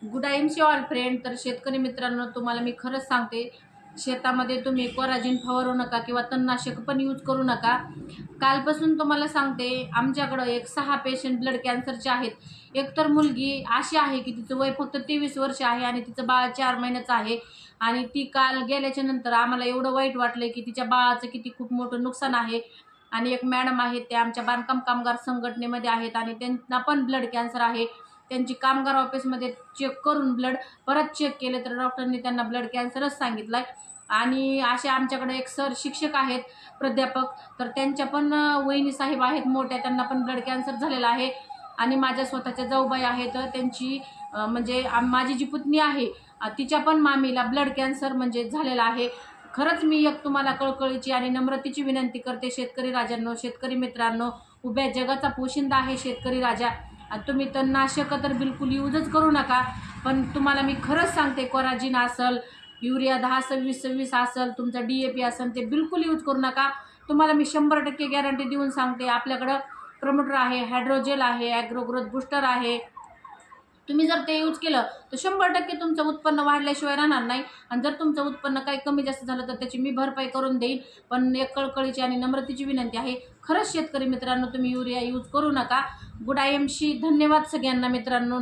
Good AIIMS all friend. तर शेतकरी मित्रांनो, तुम्हाला मी खरंच सांगते, शेतामध्ये तुम्ही कोराजिन फवारू नका किंवा तणनाशक पण यूज करू नका. कालपासून तुम्हाला सांगते, आमच्याकडं एक 6 पेशंट ब्लड कॅन्सरचे आहेत. एक तर मुलगी अशी आहे की तिचं वय फक्त 23 वर्ष आहे आणि तिचं बाळ 4 महिन्याचं आहे. आणि ती काल गेल्याच्या नंतर आम्हाला एवढं वाईट वाटलं की तिच्या बाळाचं किती खूप मोठं नुकसान आहे. आणि एक मॅडम आहेत, त्या आमच्या बांधकाम कामगार संघटनेमध्ये आहेत आणि त्यांना पण ब्लड कॅन्सर आहे. त्यांची कामगार ऑफिसमध्ये चेक करून ब्लड परत चेक केले तर डॉक्टरनी त्यांना ब्लड कॅन्सरच सांगितलं आहे. आणि असे आमच्याकडे एक सर शिक्षक आहेत, प्राध्यापक, तर त्यांच्या पण वहिनी साहेब आहेत मोठ्या, त्यांना पण ब्लड कॅन्सर झालेला आहे. आणि माझ्या स्वतःच्या जाऊबाई आहेत, त्यांची म्हणजे माझी जी पुतणी आहे तिच्या पण मामीला ब्लड कॅन्सर म्हणजे झालेला आहे. खरंच मी एक तुम्हाला कळकळीची आणि नम्रतेची विनंती करते, शेतकरी राजांनो, शेतकरी मित्रांनो, उभ्या जगाचा पोशिंदा आहे शेतकरी राजा. आणि तुम्ही तणनाशक तर बिलकुल यूजच करू नका. पण तुम्हाला मी खरंच सांगते, कोराजिन असेल, युरिया 10-26-26 असेल, तुमचा DAP असेल, ते बिलकुल यूज करू नका. तुम्हाला मी 100% गॅरंटी देऊन सांगते. आपल्याकडं प्रमोटर आहे, हायड्रोजेल आहे, ॲग्रोग्रोथ बूस्टर आहे. तुम्ही जर ते यूज केलं तर 100% तुमचं उत्पन्न वाढल्याशिवाय राहणार नाही. आणि जर तुमचं उत्पन्न काही कमी जास्त झालं तर त्याची मी भरपाई करून देईन. पण एक कळकळीची आणि नम्रतेची विनंती आहे, खरंच शेतकरी मित्रांनो, तुम्ही युरिया यूज करू नका. गुड आयएमशी धन्यवाद सगळ्यांना मित्रांनो.